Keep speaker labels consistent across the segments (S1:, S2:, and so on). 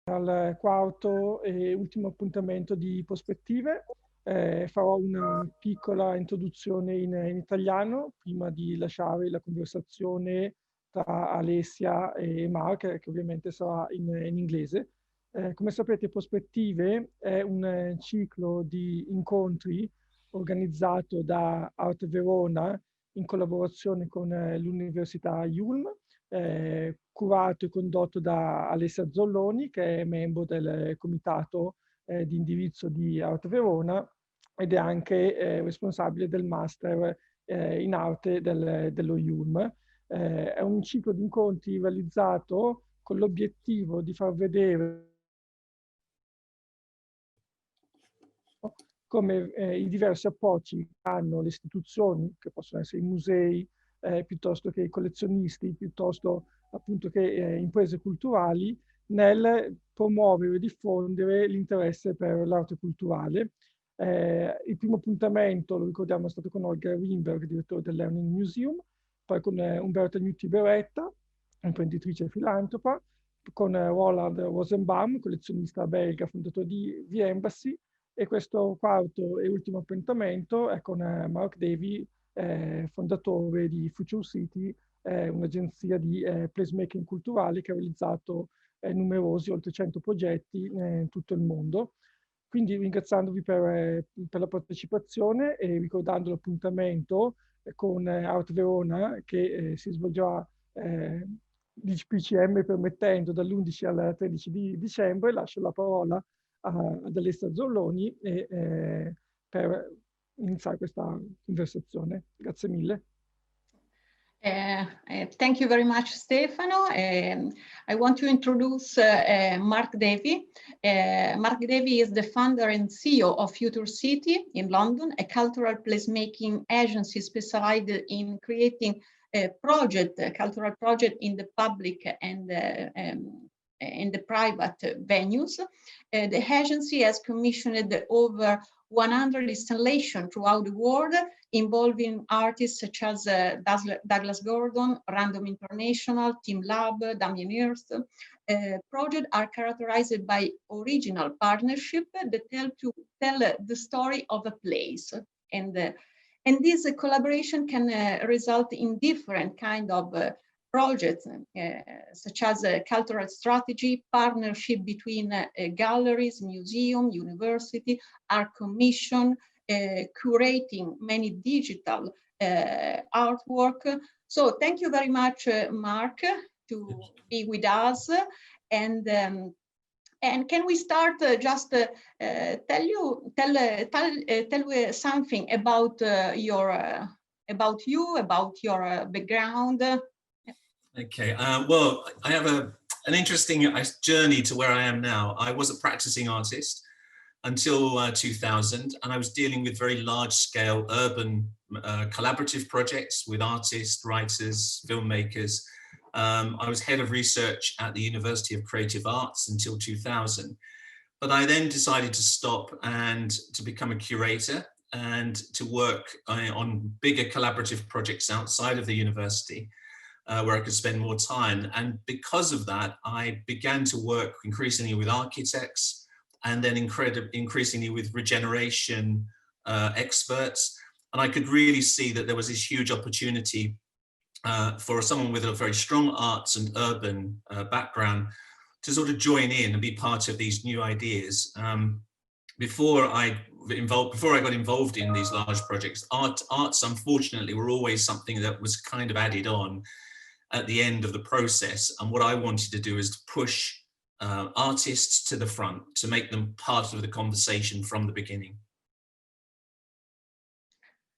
S1: al quarto e ultimo appuntamento di Prospettive. Farò una piccola introduzione in italiano prima di lasciare la conversazione tra Alessia e Mark, che ovviamente sarà in inglese. Come sapete, Prospettive è un ciclo di incontri organizzato da ArtVerona in collaborazione con l'Università IULM, curato e condotto da Alessia Zolloni, che è membro del comitato di indirizzo di ArtVerona ed è anche responsabile del master in arte dello IULM. È un ciclo di incontri realizzato con l'obiettivo di far vedere come i diversi approcci che hanno le istituzioni, che possono essere i musei, piuttosto che i collezionisti, piuttosto appunto che imprese culturali, nel promuovere e diffondere l'interesse per l'arte culturale. Il primo appuntamento, lo ricordiamo, è stato con Olga Wimberg, direttore del Learning Museum, poi con Umberta Gnutti Beretta, imprenditrice e filantropa, con Roland Rosenbaum, collezionista belga, fondatore di The Embassy, e questo quarto e ultimo appuntamento è con Mark Davy, fondatore di Future City, un'agenzia di placemaking culturale che ha realizzato numerosi, oltre 100 progetti in tutto il mondo. Quindi ringraziandovi per la partecipazione e ricordando l'appuntamento con ArtVerona che si svolgerà di PCM permettendo dall'11 al 13 di dicembre, lascio la parola ad Alessia Zolloni per iniziare questa conversazione. Grazie mille.
S2: Thank you very much, Stefano. I want to introduce Mark Davy. Mark Davy is the founder and CEO of Future City in London, a cultural placemaking agency specialized in creating a cultural project in the public and in the private venues. The agency has commissioned over 100 installations throughout the world, involving artists such as Douglas Gordon, Random International, Team Lab, Damien Hirst. Projects are characterized by original partnership that help to tell the story of a place. And this collaboration can result in different kind of projects, such as cultural strategy, partnership between galleries, museum, university, art commission, curating many digital artwork. So thank you very much, Mark, to be with us. And can we start just tell something about about your background?
S3: Okay, well, I have an interesting journey to where I am now. I was a practicing artist until 2000, and I was dealing with very large-scale urban collaborative projects with artists, writers, filmmakers. I was head of research at the University of Creative Arts until 2000, but I then decided to stop and to become a curator and to work on bigger collaborative projects outside of the university. Where I could spend more time. And because of that, I began to work increasingly with architects and then increasingly with regeneration experts. And I could really see that there was this huge opportunity for someone with a very strong arts and urban background to sort of join in and be part of these new ideas. Before I got involved in these large projects, arts unfortunately were always something that was kind of added on at the end of the process. And what I wanted to do is to push artists to the front, to make them part of the conversation from the beginning.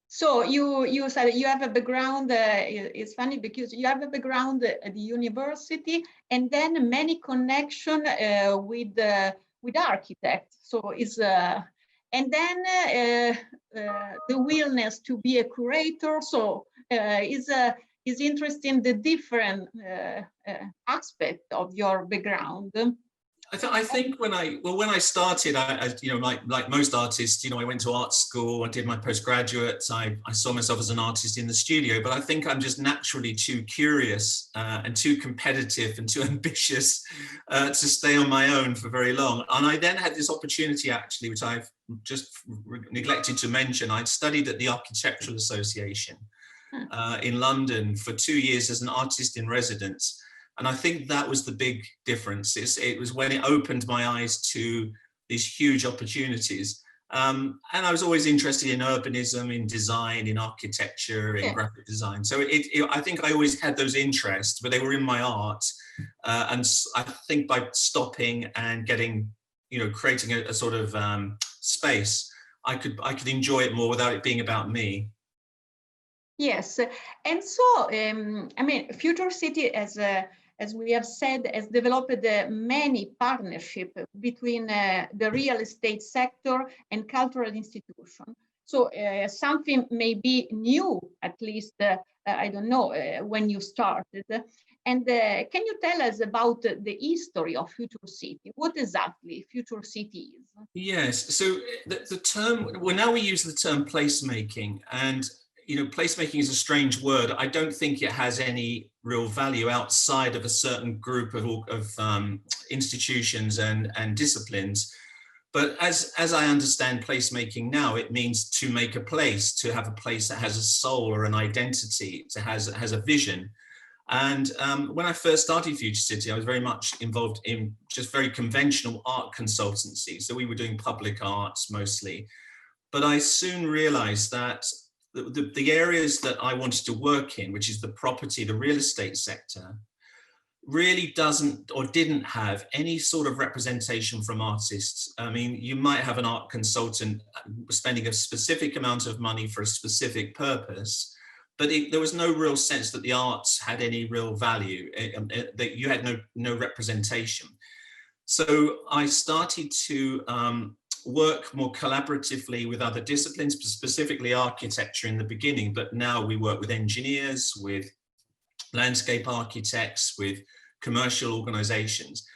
S2: So you said you have a background, it's funny because you have a background at the university and then many connection with architects. So it's, and then the willingness to be a curator. So is interesting the different aspect of your background.
S3: I think when I started, you know, like most artists, you know, I went to art school, I did my postgraduate, I saw myself as an artist in the studio, but I think I'm just naturally too curious and too competitive and too ambitious to stay on my own for very long. And I then had this opportunity, actually, which I've just neglected to mention. I'd studied at the Architectural Association in London for 2 years as an artist in residence. And I think that was the big difference. It was when it opened my eyes to these huge opportunities. And I was always interested in urbanism, in design, in architecture, in graphic design. So I think I always had those interests, but they were in my art. And I think by stopping and getting, you know, creating a sort of space, I could enjoy it more without it being about me.
S2: Yes, and so I mean, Future City, as we have said, has developed many partnerships between the real estate sector and cultural institutions. So something may be new, at least, I don't know, when you started. And can you tell us about the history of Future City? What exactly Future City is?
S3: Yes, so the term, well, now we use the term placemaking, and you know, placemaking is a strange word. I don't think it has any real value outside of a certain group of institutions and disciplines. But as I understand placemaking now, it means to make a place, to have a place that has a soul or an identity, has a vision. And when I first started Future City, I was very much involved in just very conventional art consultancy. So we were doing public arts mostly. But I soon realized that the areas that I wanted to work in, which is the property, the real estate sector, really doesn't or didn't have any sort of representation from artists. I mean, you might have an art consultant spending a specific amount of money for a specific purpose, but there was no real sense that the arts had any real value, that you had no representation. So I started to work more collaboratively with other disciplines, specifically architecture in the beginning, but now we work with engineers, with landscape architects, with commercial organizations.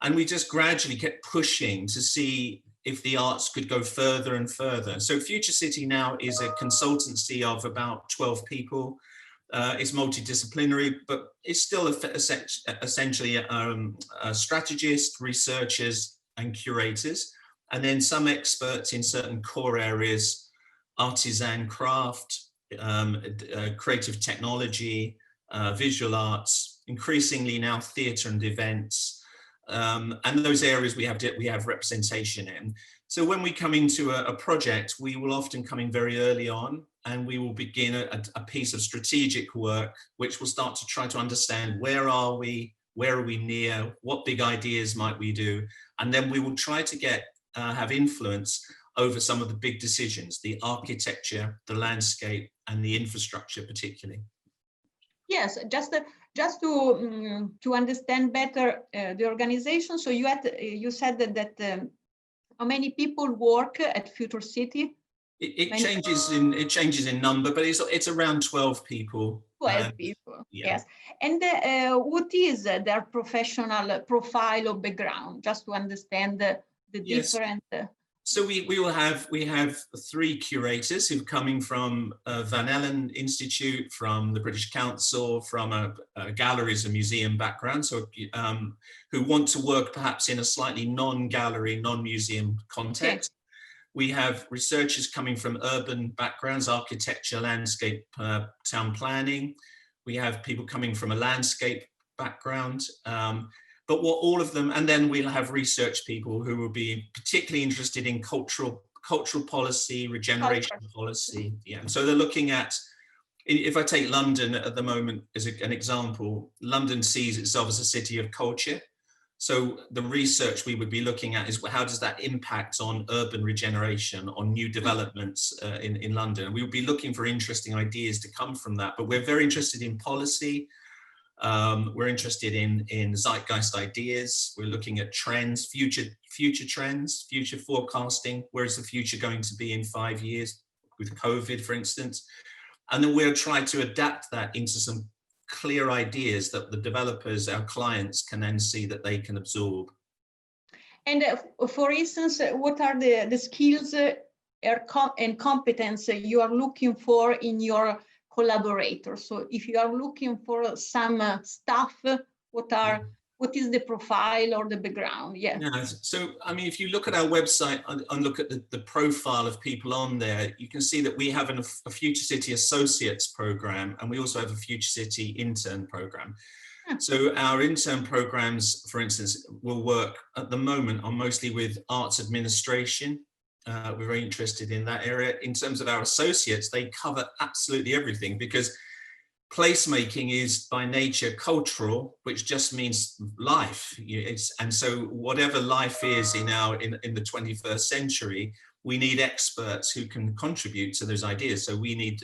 S3: And we just gradually kept pushing to see if the arts could go further and further. So Future City now is a consultancy of about 12 people. It's multidisciplinary, but it's still essentially strategists, researchers, and curators. And then some experts in certain core areas, artisan craft, creative technology, visual arts, increasingly now theatre and events. And those areas we have representation in. So when we come into a project, we will often come in very early on, and we will begin a piece of strategic work, which will start to try to understand where are we near, what big ideas might we do, and then we will try to have influence over some of the big decisions, the architecture, the landscape, and the infrastructure particularly.
S2: Yes, just to understand better the organization. So you said that how many people work at Future City?
S3: It changes in number, but it's around 12 people.
S2: 12 people,
S3: yeah.
S2: Yes. And what is their professional profile or background, just to understand the different?
S3: So we have 3 curators who are coming from Van Ellen Institute, from the British Council, from a galleries and museum background, so who want to work perhaps in a slightly non-gallery, non-museum context. Okay. We have researchers coming from urban backgrounds, architecture, landscape, town planning. We have people coming from a landscape background. But what all of them, and then we'll have research people who will be particularly interested in cultural policy, regeneration policy. Yeah, and so they're looking at, if I take London at the moment as an example, London sees itself as a city of culture. So the research we would be looking at is how does that impact on urban regeneration, on new developments in London? We would be looking for interesting ideas to come from that, but we're very interested in policy. We're interested in zeitgeist ideas. We're looking at trends, future trends, future forecasting. Where is the future going to be in 5 years with COVID, for instance? And then we'll try to adapt that into some clear ideas that the developers, our clients, can then see that they can absorb.
S2: And for instance, what are the skills and competence you are looking for in your collaborators? So if you are looking for some stuff, what is the profile or the background? Yeah.
S3: Yeah. So, I mean, if you look at our website and look at the profile of people on there, you can see that we have a Future City Associates program, and we also have a Future City Intern program. So our intern programs, for instance, will work at the moment on mostly with arts administration. We're very interested in that area. In terms of our associates, they cover absolutely everything, because placemaking is by nature cultural, which just means life. And so whatever life is in the 21st century, we need experts who can contribute to those ideas. So we need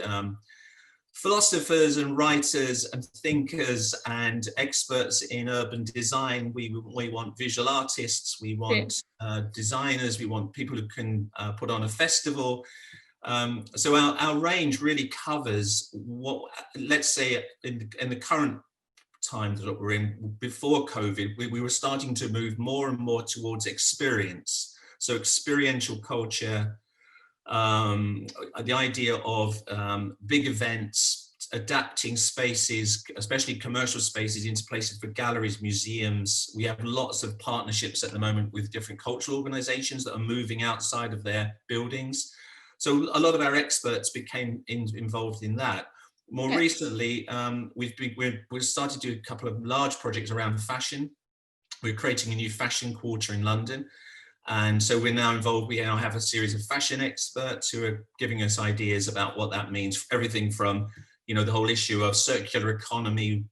S3: philosophers and writers and thinkers and experts in urban design. We want visual artists, we want designers, we want people who can put on a festival. So our range really covers what, let's say in the current time that we're in, before COVID, we were starting to move more and more towards experience. So experiential culture, the idea of big events, adapting spaces, especially commercial spaces, into places for galleries, museums. We have lots of partnerships at the moment with different cultural organizations that are moving outside of their buildings. So a lot of our experts became involved in that. More recently, we've started to do a couple of large projects around fashion. We're creating a new fashion quarter in London. And so we're now involved, we now have a series of fashion experts who are giving us ideas about what that means, everything from, you know, the whole issue of circular economy,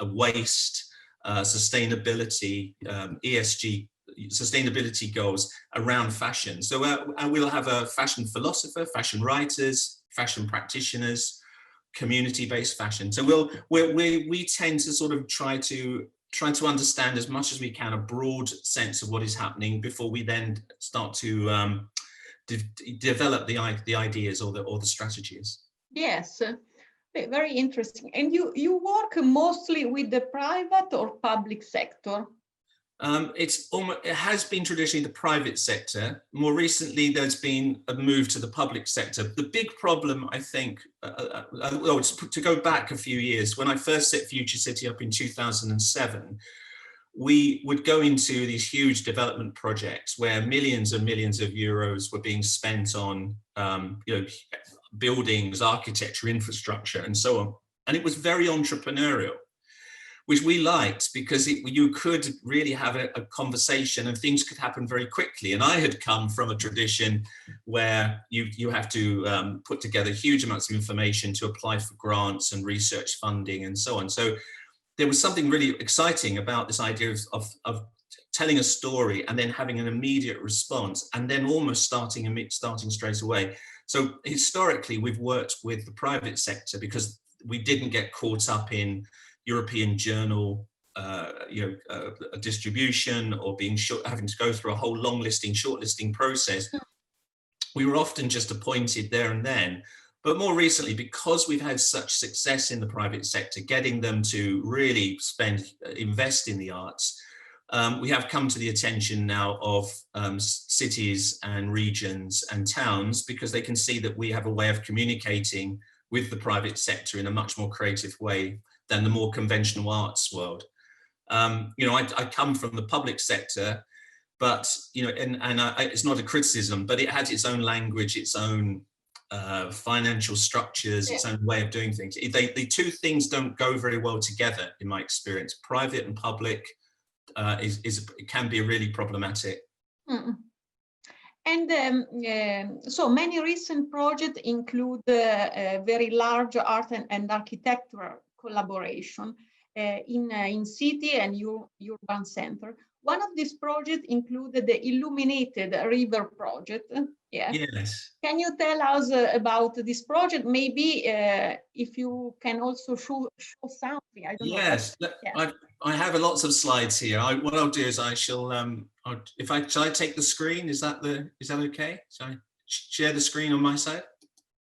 S3: waste, sustainability, ESG, sustainability goals around fashion. So we'll have a fashion philosopher, fashion writers, fashion practitioners, community-based fashion. So we tend to sort of try to understand as much as we can a broad sense of what is happening before we then start to develop the ideas or the strategies.
S2: Yes, very interesting. And you work mostly with the private or public sector?
S3: It has been traditionally the private sector. More recently, there's been a move to the public sector. The big problem, I think, to go back a few years, when I first set Future City up in 2007, we would go into these huge development projects where millions and millions of euros were being spent on, buildings, architecture, infrastructure, and so on. And it was very entrepreneurial, which we liked, because you could really have a conversation and things could happen very quickly. And I had come from a tradition where you have to put together huge amounts of information to apply for grants and research funding and so on. So there was something really exciting about this idea of telling a story and then having an immediate response, and then almost starting straight away. So historically, we've worked with the private sector because we didn't get caught up in European journal distribution or having to go through a whole long shortlisting process. We were often just appointed there and then. But more recently, because we've had such success in the private sector, getting them to really invest in the arts, we have come to the attention now of cities and regions and towns, because they can see that we have a way of communicating with the private sector in a much more creative way than the more conventional arts world. I come from the public sector, but it's not a criticism, but it has its own language, its own financial structures, its own way of doing things. The two things don't go very well together, in my experience. Private and public can be really problematic.
S2: And so many recent projects include very large art and architectural collaboration in city and urban center. One of these projects included the Illuminated River project. Yeah.
S3: Yes.
S2: Can you tell us about this project? Maybe if you can also show something. I don't know.
S3: Yes. I have lots of slides here. What I'll do is I shall. Shall I take the screen? Is that okay? Shall I share the screen on my side?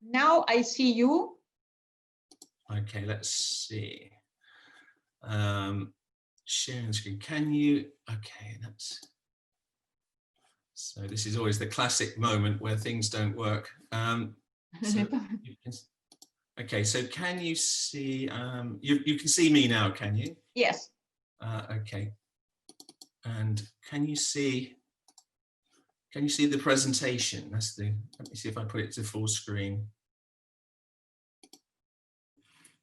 S2: Now I see you.
S3: Okay. Let's see. Sharing the screen. Can you? Okay. So this is always the classic moment where things don't work. Okay, so can you see, you can see me now, can you?
S2: Yes.
S3: Okay. And can you see the presentation? Let me see if I put it to full screen.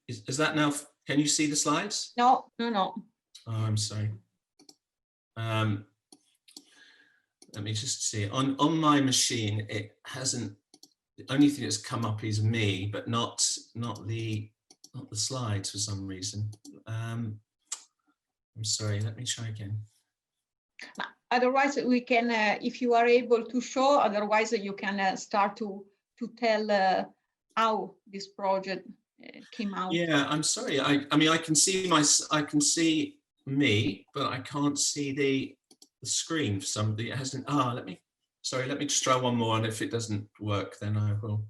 S3: Is that now, can you see the slides?
S2: No.
S3: Oh, I'm sorry. Let me just see. On my machine, it hasn't. The only thing that's come up is me, but not the slides for some reason. I'm sorry. Let me try again.
S2: Otherwise, we can, if you are able to show. Otherwise, you can start to tell how this project came out.
S3: Yeah, I'm sorry. I mean, I can see me, but I can't see the screen for somebody. It hasn't. Let me just try one more, and if it doesn't work, then I will.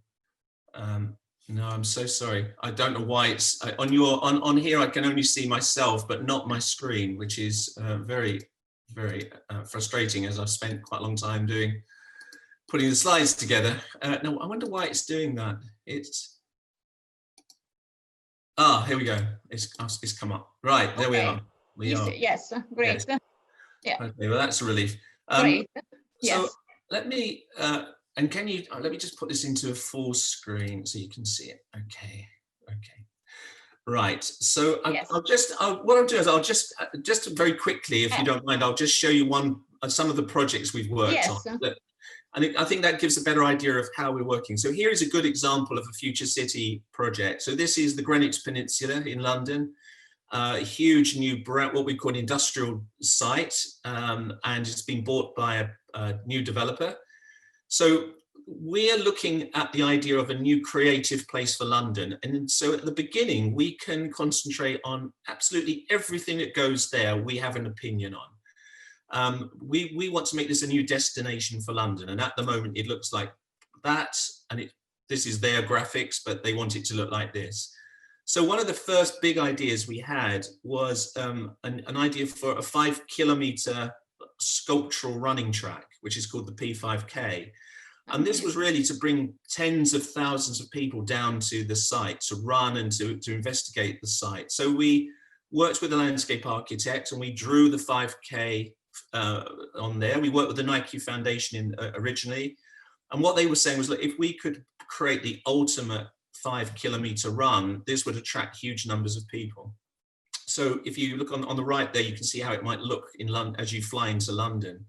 S3: No, I'm so sorry. I don't know why it's on here. I can only see myself, but not my screen, which is very frustrating, as I've spent quite a long time putting the slides together. No, I wonder why it's doing that. Here we go. It's come up. Right, there we are.
S2: Yes, great. Yes. Yeah.
S3: Okay, well, that's a relief.
S2: Great. Yes.
S3: So let me, and can you, let me just put this into a full screen so you can see it. Okay. Right. So
S2: yes.
S3: what I'll do is I'll just very quickly, if you don't mind, I'll just show you some of the projects we've worked on. And I think that gives a better idea of how we're working. So here is a good example of a future city project. So this is the Greenwich Peninsula in London, a huge new what we call an industrial site, and it's been bought by a new developer. So we're looking at the idea of a new creative place for London. And so at the beginning, we can concentrate on absolutely everything that goes there. We have an opinion on. We want to make this a new destination for London, and at the moment it looks like that, and this is their graphics, but they want it to look like this. So one of the first big ideas we had was an idea for a 5-kilometer sculptural running track, which is called the P5K. And this was really to bring tens of thousands of people down to the site to run and to investigate the site. So we worked with a landscape architect and we drew the 5K on there. We worked with the Nike Foundation originally, and what they were saying was, look, if we could create the ultimate 5-kilometer run, this would attract huge numbers of people. So if you look on the right there, you can see how it might look in London as you fly into London.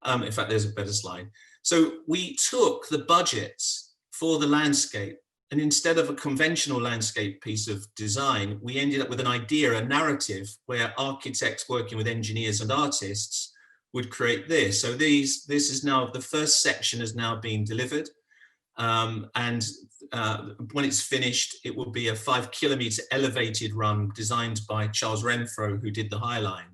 S3: In fact, there's a better slide. So we took the budgets for the landscape, and instead of a conventional landscape piece of design, we ended up with an idea, a narrative, where architects working with engineers and artists would create this. So this is now, the first section has now been delivered. And when it's finished, it will be a 5-kilometer elevated run designed by Charles Renfro, who did the High Line.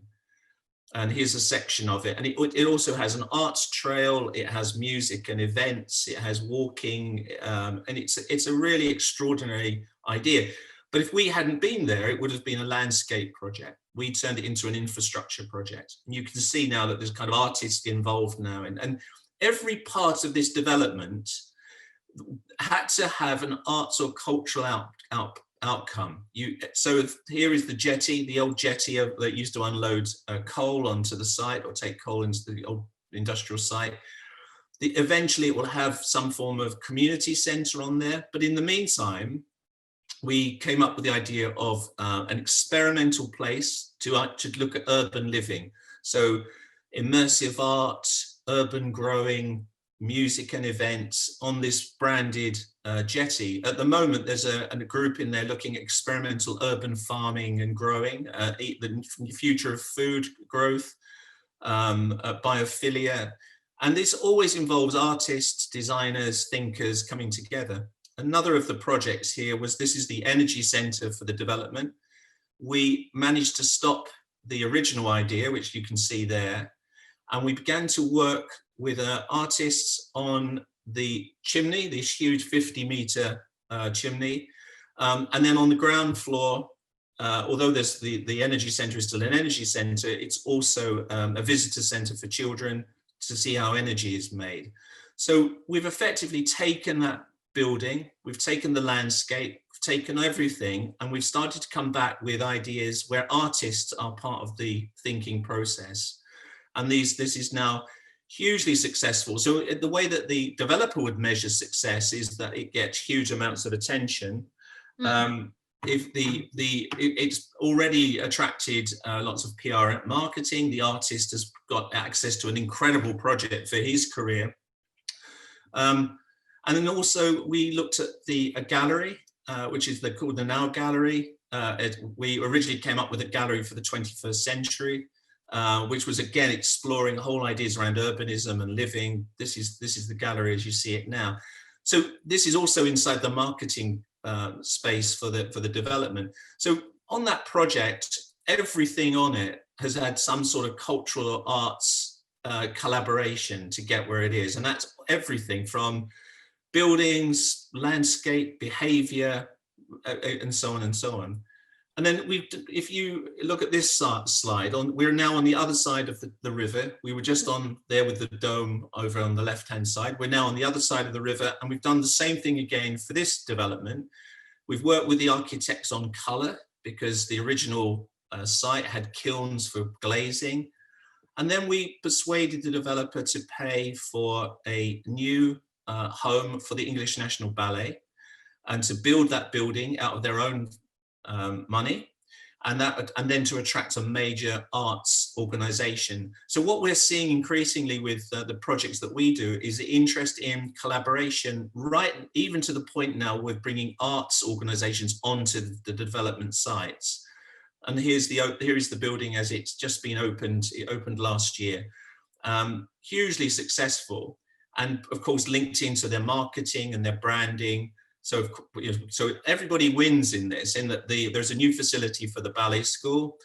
S3: And here's a section of it. And it also has an arts trail, it has music and events, it has walking, and it's a really extraordinary idea. But if we hadn't been there, it would have been a landscape project. We turned it into an infrastructure project. And you can see now that there's kind of artists involved now. And every part of this development had to have an arts or cultural outcome. So here is the jetty, the old jetty that used to unload coal onto the site or take coal into the old industrial site. Eventually it will have some form of community centre on there, but in the meantime we came up with the idea of an experimental place to look at urban living. So immersive art, urban growing, music and events on this branded jetty. At the moment, there's a group in there looking at experimental urban farming and growing, the future of food growth, biophilia. And this always involves artists, designers, thinkers coming together. Another of the projects here was, this is the energy center for the development. We managed to stop the original idea, which you can see there. And we began to work with artists on the chimney, this huge 50-meter chimney. And then on the ground floor, although there's the energy center is still an energy center, it's also a visitor center for children, to see how energy is made. So we've effectively taken that building, we've taken the landscape, we've taken everything, and we've started to come back with ideas where artists are part of the thinking process. And this is now hugely successful. So the way that the developer would measure success is that it gets huge amounts of attention. It's already attracted lots of PR and marketing. The artist has got access to an incredible project for his career. And then also we looked at a gallery, which is called the Now Gallery. We originally came up with a gallery for the 21st century, which was again exploring whole ideas around urbanism and living. This is the gallery as you see it now. So this is also inside the marketing space for the development. So on that project, everything on it has had some sort of cultural or arts collaboration to get where it is, and that's everything from buildings, landscape, behavior, and so on and so on. And then if you look at this slide, we're now on the other side of the river. We were just on there with the dome over on the left-hand side. We're now on the other side of the river, and we've done the same thing again for this development. We've worked with the architects on color because the original site had kilns for glazing. And then we persuaded the developer to pay for a new home for the English National Ballet and to build that building out of their own money, and then to attract a major arts organization. So what we're seeing increasingly with the projects that we do is the interest in collaboration, right even to the point now we're bringing arts organizations onto the development sites. And here is the building as it's just been opened. It opened last year, hugely successful, and of course linked into their marketing and their branding. So everybody wins in this, in that there's a new facility for the ballet school.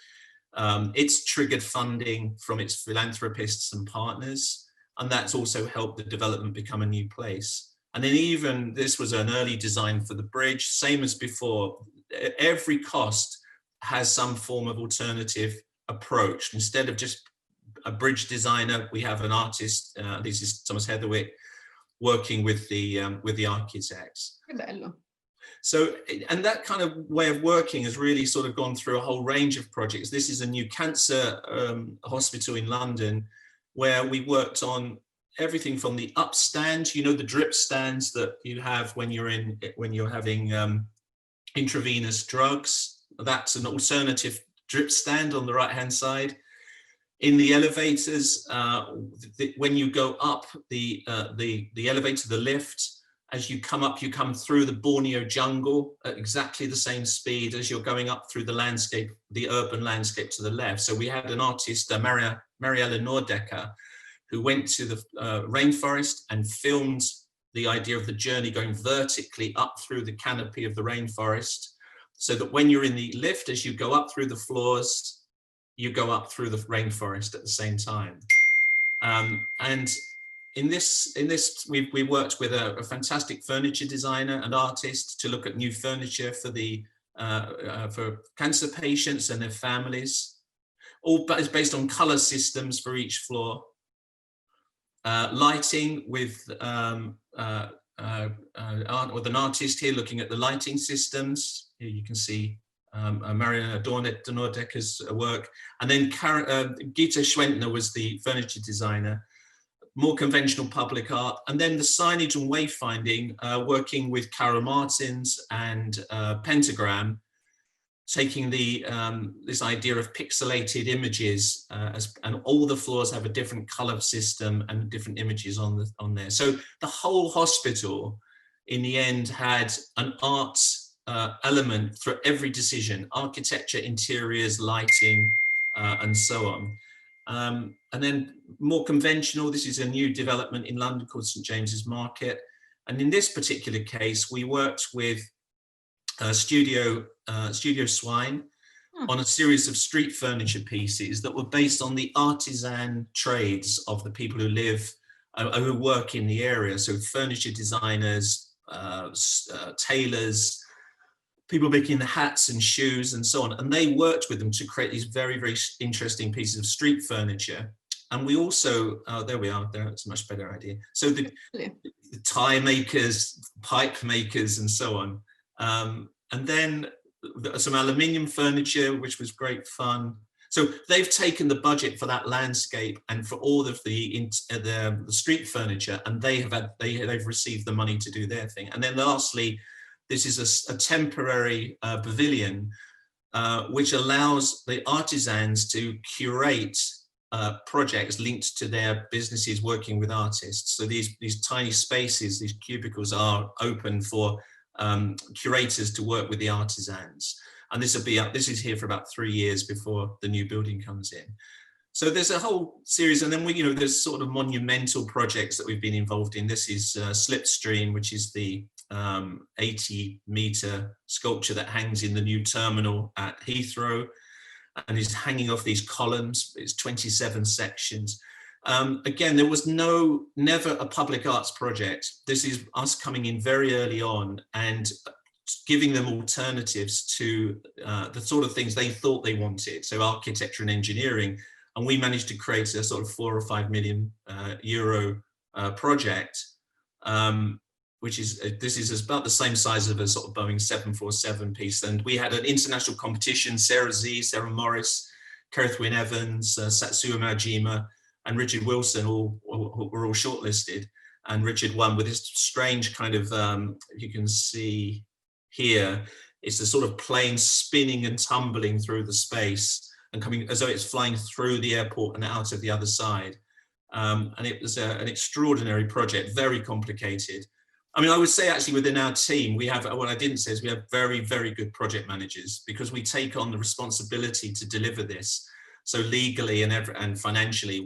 S3: It's triggered funding from its philanthropists and partners, and that's also helped the development become a new place. And then even this was an early design for the bridge, same as before. Every cost has some form of alternative approach. Instead of just a bridge designer, we have an artist, this is Thomas Heatherwick, working with the architects. So, and that kind of way of working has really sort of gone through a whole range of projects. This is a new cancer hospital in London, where we worked on everything from the upstand, you know, the drip stands that you have when you're having intravenous drugs. That's an alternative drip stand on the right-hand side. In the elevators, when you go up the elevator, the lift, as you come up, you come through the Borneo jungle at exactly the same speed as you're going up through the landscape, the urban landscape to the left. So we had an artist, Mariella Nordecker, who went to the rainforest and filmed the idea of the journey going vertically up through the canopy of the rainforest, so that when you're in the lift, as you go up through the floors, you go up through the rainforest at the same time. And in this, we worked with a fantastic furniture designer and artist to look at new furniture for cancer patients and their families. All based on color systems for each floor. Lighting with an artist here looking at the lighting systems. Here you can see Mariana Nordecker's work, and then Gita Schwentner was the furniture designer. More conventional public art, and then the signage and wayfinding, working with Cara Martins and Pentagram, taking this idea of pixelated images, and all the floors have a different color system and different images on there. So the whole hospital, in the end, had an arts element through every decision: architecture, interiors, lighting, and so on. And then more conventional, this is a new development in London called St James's Market. And in this particular case, we worked with Studio Swine on a series of street furniture pieces that were based on the artisan trades of the people who live, who work in the area. So furniture designers, tailors, people making the hats and shoes and so on. And they worked with them to create these very, very interesting pieces of street furniture. And we also, there we are, that's a much better idea. So the tie makers, pipe makers, and so on. And then some aluminium furniture, which was great fun. So they've taken the budget for that landscape and for all of the street furniture, and they've received the money to do their thing. And then lastly, this is a temporary pavilion, which allows the artisans to curate projects linked to their businesses working with artists. So these tiny spaces, these cubicles, are open for curators to work with the artisans. And this is here for about 3 years before the new building comes in. So there's a whole series, and then there's sort of monumental projects that we've been involved in. This is Slipstream, which is the 80-meter sculpture that hangs in the new terminal at Heathrow, and is hanging off these columns. It's 27 sections. Again, there was never a public arts project. This is us coming in very early on and giving them alternatives to the sort of things they thought they wanted. So architecture and engineering. And we managed to create a sort of 4 or 5 million euro project, which is, this is about the same size of a sort of Boeing 747 piece. And we had an international competition. Sarah Z, Sarah Morris, Kerithwin Evans, Satsuo Majima, and Richard Wilson were all shortlisted. And Richard won with this strange kind of, you can see here, it's a sort of plane spinning and tumbling through the space and coming as though it's flying through the airport and out of the other side. And it was an extraordinary project, very complicated. I mean, I would say actually within our team, we have, what I didn't say is we have very, very good project managers, because we take on the responsibility to deliver this. So legally and financially,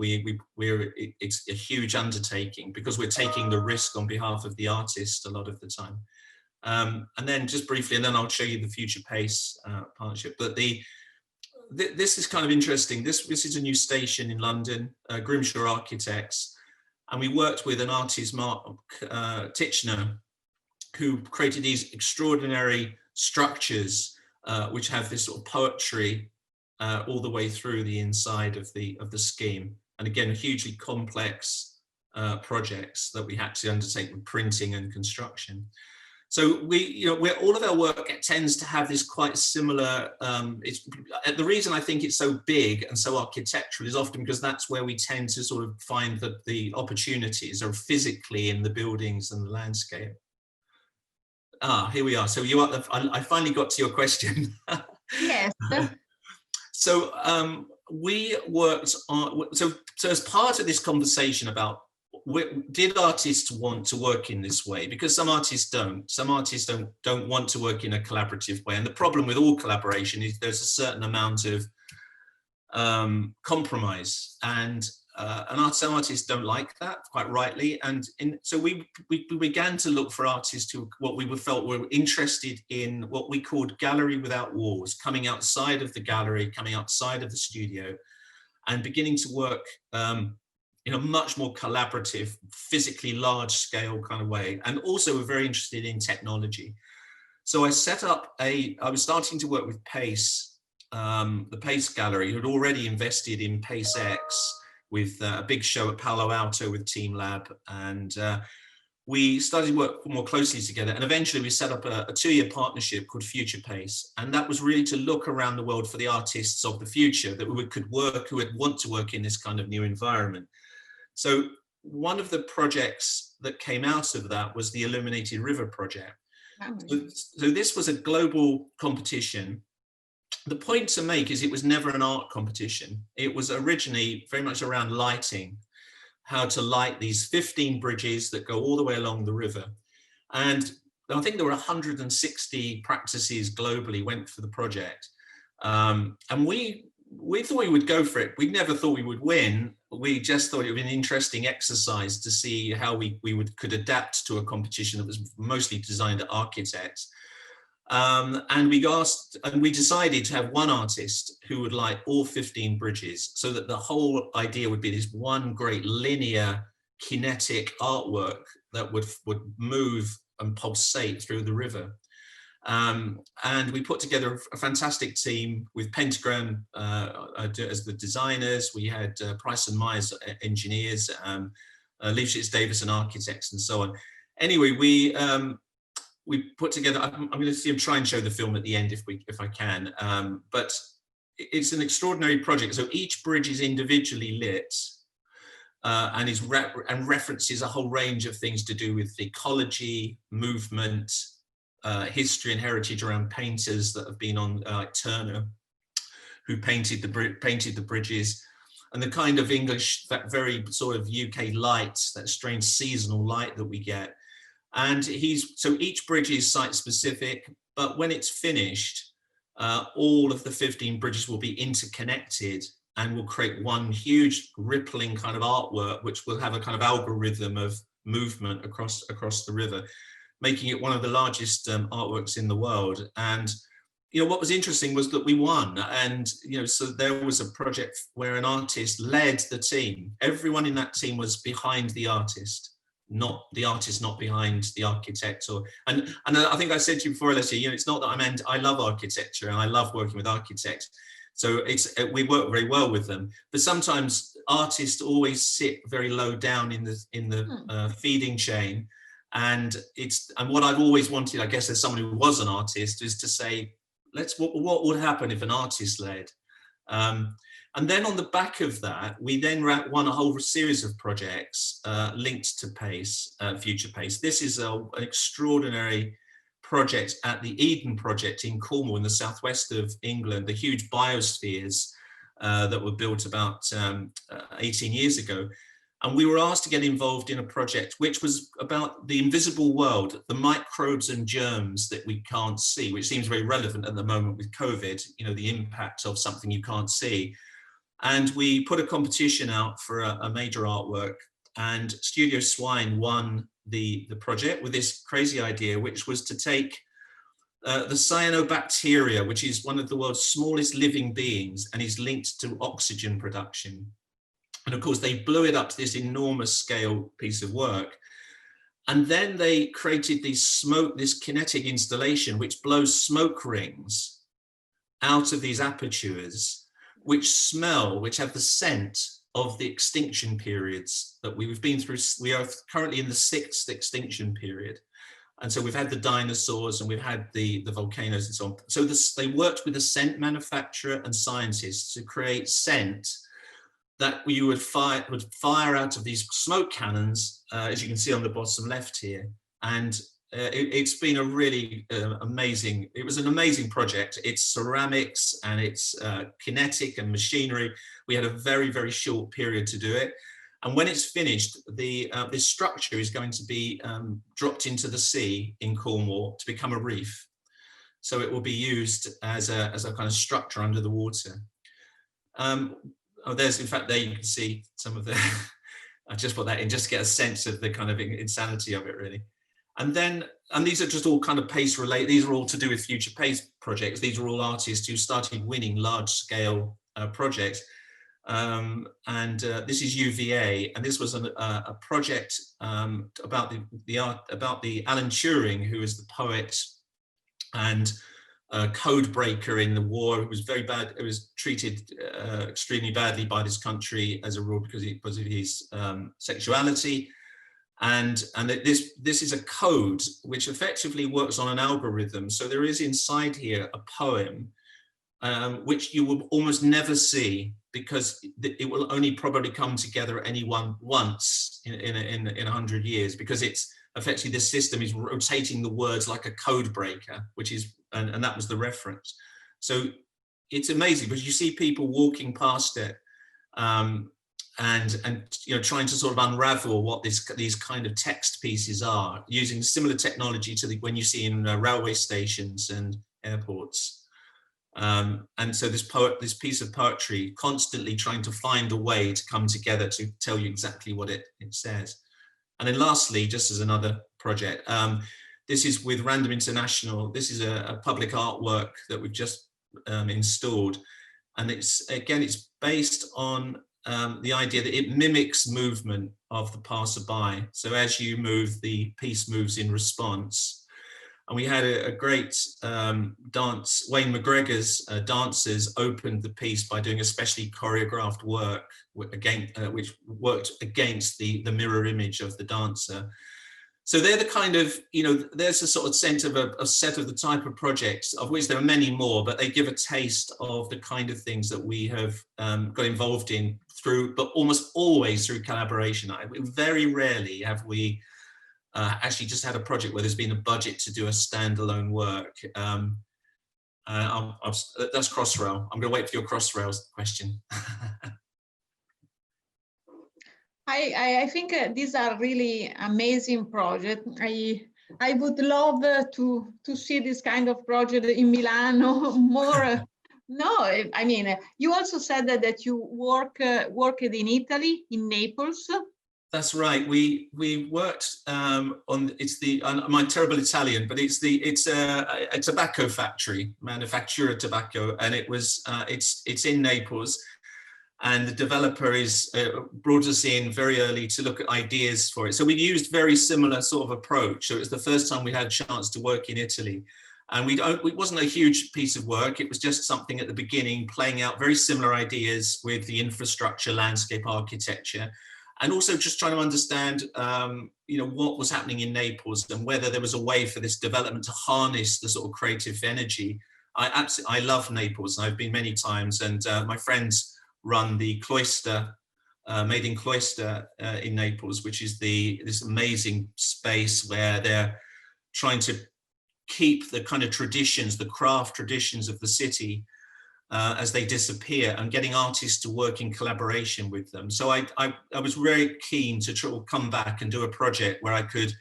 S3: it's a huge undertaking, because we're taking the risk on behalf of the artist a lot of the time. And then just briefly, and then I'll show you the Future Pace partnership. But this is kind of interesting. This is a new station in London, Grimshaw Architects. And we worked with an artist, Mark Titchener, who created these extraordinary structures, which have this sort of poetry all the way through the inside of the scheme. And again, hugely complex projects that we had to undertake with printing and construction. So all of our work tends to have this quite similar, the reason I think it's so big and so architectural is often because that's where we tend to sort of find the opportunities are physically in the buildings and the landscape. Here we are. So I finally got to your question.
S2: Yes.
S3: So we worked on, so as part of this conversation about, did artists want to work in this way? Because some artists don't. Some artists don't want to work in a collaborative way. And the problem with all collaboration is there's a certain amount of compromise. And some artists don't like that, quite rightly. And so we began to look for artists who felt were interested in what we called gallery without walls, coming outside of the gallery, coming outside of the studio, and beginning to work in a much more collaborative, physically large scale kind of way. And also we're very interested in technology. So I set up I was starting to work with Pace, the Pace Gallery, who had already invested in Pace X with a big show at Palo Alto with Team Lab. And we started to work more closely together. And eventually we set up a 2-year partnership called Future Pace. And that was really to look around the world for the artists of the future that who would want to work in this kind of new environment. So one of the projects that came out of that was the Illuminated River project. So this was a global competition. The point to make is it was never an art competition. It was originally very much around lighting, how to light these 15 bridges that go all the way along the river. And I think there were 160 practices globally went for the project. And we thought we would go for it. We never thought we would win. We just thought it would be an interesting exercise to see how we could adapt to a competition that was mostly designed at architects. And we decided to have one artist who would light all 15 bridges, so that the whole idea would be this one great linear kinetic artwork that would move and pulsate through the river. And we put together a fantastic team with Pentagram as the designers. We had Price and Myers engineers, Leifshitz Davis and architects, and so on. Anyway, we put together. I'm going to try and show the film at the end if I can. But it's an extraordinary project. So each bridge is individually lit. And references a whole range of things to do with ecology, movement, history and heritage around painters that have been on, like Turner, who painted the bridges, and the kind of English, that very sort of UK light, that strange seasonal light that we get. And so each bridge is site specific, but when it's finished, all of the 15 bridges will be interconnected and will create one huge rippling kind of artwork, which will have a kind of algorithm of movement across the river, making it one of the largest artworks in the world. And what was interesting was that we won. And so there was a project where an artist led the team. Everyone in that team was behind the artist, not behind the architect. And I think I said to you before, Alessia, it's not that I love architecture and I love working with architects. So we work very well with them, but sometimes artists always sit very low down in the feeding chain, and what I've always wanted, I guess, as someone who was an artist, is to say, what would happen if an artist led, and then on the back of that, we then won a whole series of projects linked to PACE, Future PACE. This is an extraordinary project at the Eden Project in Cornwall in the southwest of England, the huge biospheres that were built about 18 years ago. And we were asked to get involved in a project which was about the invisible world, the microbes and germs that we can't see, which seems very relevant at the moment with COVID, the impact of something you can't see. And we put a competition out for a major artwork, and Studio Swine won the project with this crazy idea, which was to take the cyanobacteria, which is one of the world's smallest living beings and is linked to oxygen production. And of course, they blew it up to this enormous scale piece of work. And then they created this kinetic installation, which blows smoke rings out of these apertures, which have the scent of the extinction periods that we've been through. We are currently in the 6th extinction period. And so we've had the dinosaurs and we've had the volcanoes and so on. So they worked with a scent manufacturer and scientists to create scent that you would fire out of these smoke cannons, as you can see on the bottom left here. And it's been a really amazing, it was an amazing project. It's ceramics and it's kinetic and machinery. We had a very, very short period to do it. And when it's finished, this structure is going to be dropped into the sea in Cornwall to become a reef. So it will be used as a kind of structure under the water. In fact, there you can see some of the, I just put that in just to get a sense of the kind of insanity of it, really. And these are just all kind of PACE related. These are all to do with Future PACE projects. These are all artists who started winning large scale projects. This is UVA, and this was a project about the Alan Turing, who is the poet and code breaker in the war. It was very bad. It was treated extremely badly by this country as a rule because of his sexuality. And this is a code which effectively works on an algorithm. So there is inside here a poem which you will almost never see, because it will only probably come together at once in 100 years, because it's effectively the system is rotating the words like a code breaker, which is, and that was the reference. So it's amazing because you see people walking past it and trying to sort of unravel what these kind of text pieces are, using similar technology to when you see in railway stations and airports. And so this piece of poetry constantly trying to find a way to come together to tell you exactly what it says. And then lastly, just as another project, this is with Random International. This is a public artwork that we've just installed. And it's based on the idea that it mimics movement of the passerby. So as you move, the piece moves in response. And we had a great dance. Wayne McGregor's dancers opened the piece by doing a specially choreographed work which worked against the mirror image of the dancer. So they're the kind of, you know, there's a sort of sense of a set of the type of projects, of which there are many more, but they give a taste of the kind of things that we have got involved in through, but almost always through collaboration. Very rarely have we actually just had a project where there's been a budget to do a standalone work. That's Crossrail. I'm going to wait for your Crossrail question.
S2: I think these are really amazing projects. I would love to see this kind of project in Milano more. No, I mean, you also said that you worked in Italy, in Naples.
S3: That's right. We worked on, I'm terrible Italian, but it's a tobacco factory, manufacturer tobacco, and it's in Naples. And the developer brought us in very early to look at ideas for it. So we used very similar sort of approach. So it was the first time we had a chance to work in Italy. And it wasn't a huge piece of work. It was just something at the beginning, playing out very similar ideas with the infrastructure, landscape architecture, and also just trying to understand, you know, what was happening in Naples and whether there was a way for this development to harness the sort of creative energy. I love Naples, and I've been many times, and my friends run the Cloister, Made in Cloister in Naples, which is this amazing space where they're trying to keep the kind of traditions, the craft traditions of the city as they disappear, and getting artists to work in collaboration with them. So I was very keen to come back and do a project where I could,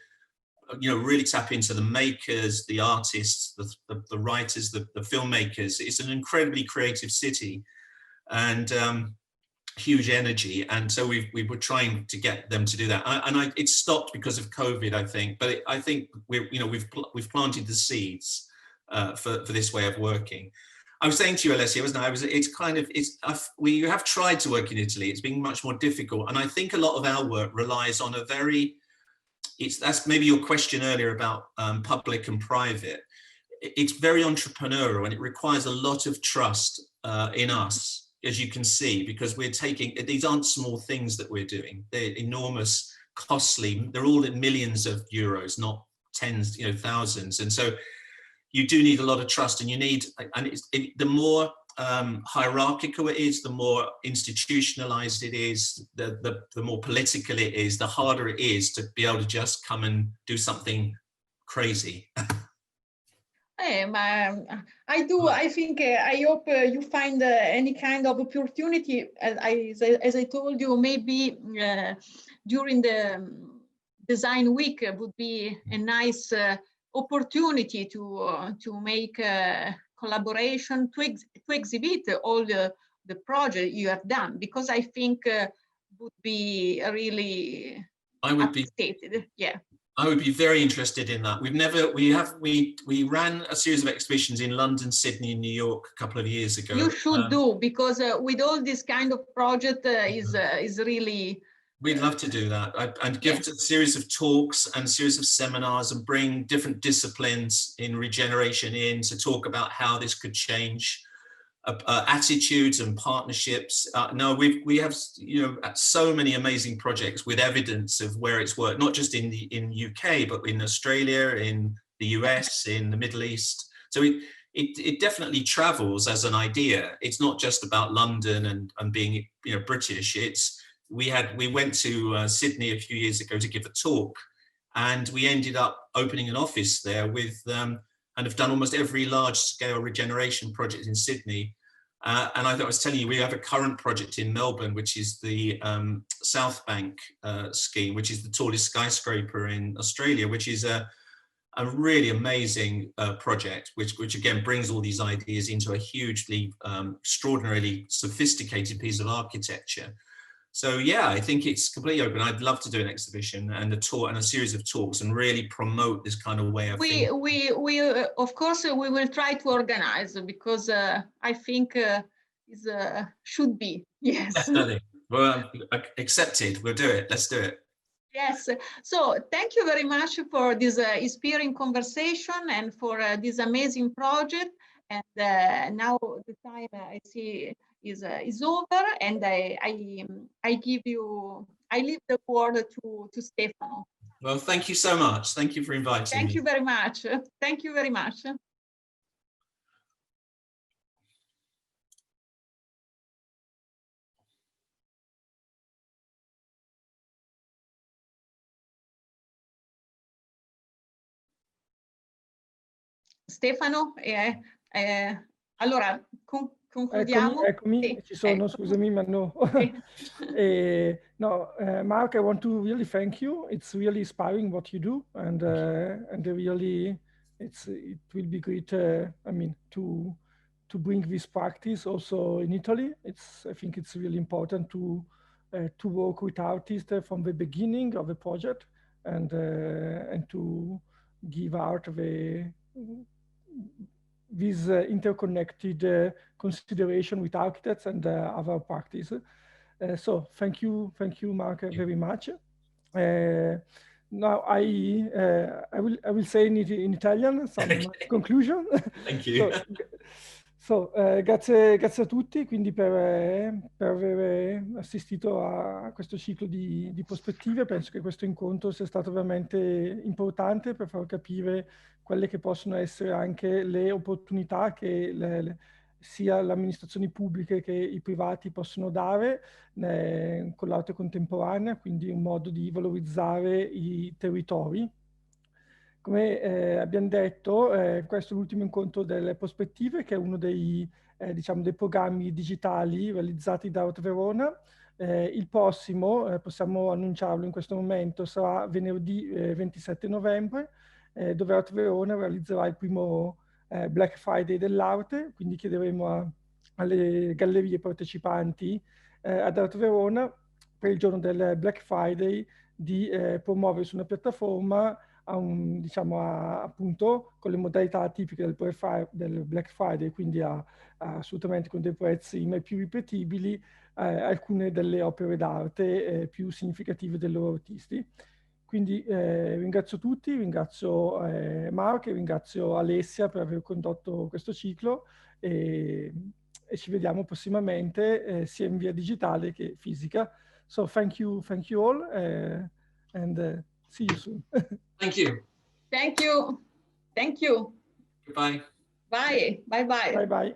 S3: you know, really tap into the makers, the artists, the writers, the filmmakers. It's an incredibly creative city, and huge energy, and so we were trying to get them to do that. It stopped because of COVID, I think. But I think we've planted the seeds for this way of working. I was saying to you, Alessia, wasn't I? We have tried to work in Italy. It's been much more difficult, and I think a lot of our work relies on that's maybe your question earlier about public and private. It's very entrepreneurial, and it requires a lot of trust in us, as you can see, because these aren't small things that we're doing. They're enormous, costly. They're all in millions of euros, not tens, thousands. And so you do need a lot of trust, and the more hierarchical it is, the more institutionalized it is, the more political it is, the harder it is to be able to just come and do something crazy.
S2: I think, I hope you find any kind of opportunity. As I told you, maybe during the design week would be a nice opportunity to make collaboration, to exhibit all the project you have done, because I think would be really appreciated. Yeah.
S3: I would be very interested in that. We ran a series of exhibitions in London, Sydney, and New York a couple of years ago.
S2: You should do, because with all this kind of project is really.
S3: We'd love to do that, and give a series of talks and a series of seminars, and bring different disciplines in regeneration in to talk about how this could change attitudes and partnerships. No, we have so many amazing projects with evidence of where it's worked, not just in UK, but in Australia, in the US, in the Middle East. So it definitely travels as an idea. It's not just about London and being British. We went to Sydney a few years ago to give a talk, and we ended up opening an office there with and have done almost every large-scale regeneration project in Sydney. And I was telling you, we have a current project in Melbourne, which is the South Bank scheme, which is the tallest skyscraper in Australia, which is a really amazing project, which again brings all these ideas into a hugely, extraordinarily sophisticated piece of architecture. So yeah, I think it's completely open. I'd love to do an exhibition and a tour and a series of talks, and really promote this kind of way of thinking.
S2: We of course we will try to organize, because I think should be, yes.
S3: Definitely. Well, accepted. We'll do it. Let's do it.
S2: Yes, so thank you very much for this inspiring conversation and for this amazing project. And now the time I see is over, and I leave the word to Stefano.
S3: Well, thank you so much. Thank you for inviting me.
S2: Thank you very much. Thank you very much. Stefano, allora concludiamo.
S1: Eccomi, ci sono, scusami, ma no. No, Mark, I want to really thank you. It's really inspiring what you do, and really, it will be great. I mean, to bring this practice also in Italy. I think it's really important to work with artists from the beginning of the project, and to give art this interconnected consideration with architects and other practice. So thank you, Mark, very much. Now I will say in Italian some conclusion.
S3: Thank you.
S1: Grazie a tutti quindi per aver assistito a questo ciclo di prospettive. Penso che questo incontro sia stato veramente importante per far capire quelle che possono essere anche le opportunità che sia le amministrazioni pubbliche che i privati possono dare con l'arte contemporanea, quindi un modo di valorizzare i territori. Come abbiamo detto, questo è l'ultimo incontro delle prospettive, che è uno dei programmi digitali realizzati da ArtVerona. Il prossimo, possiamo annunciarlo in questo momento, sarà venerdì 27 novembre, dove ArtVerona realizzerà il primo Black Friday dell'arte, quindi chiederemo alle gallerie partecipanti ad ArtVerona per il giorno del Black Friday di promuovere su una piattaforma appunto con le modalità tipiche del Black Friday, quindi assolutamente con dei prezzi mai più ripetibili, alcune delle opere d'arte più significative dei loro artisti. Quindi ringrazio tutti, ringrazio Mark e ringrazio Alessia per aver condotto questo ciclo e ci vediamo prossimamente sia in via digitale che fisica. So thank you all and see you soon.
S3: Thank you.
S2: Thank you. Thank you.
S3: Goodbye.
S2: Bye. Bye bye.
S1: Bye bye.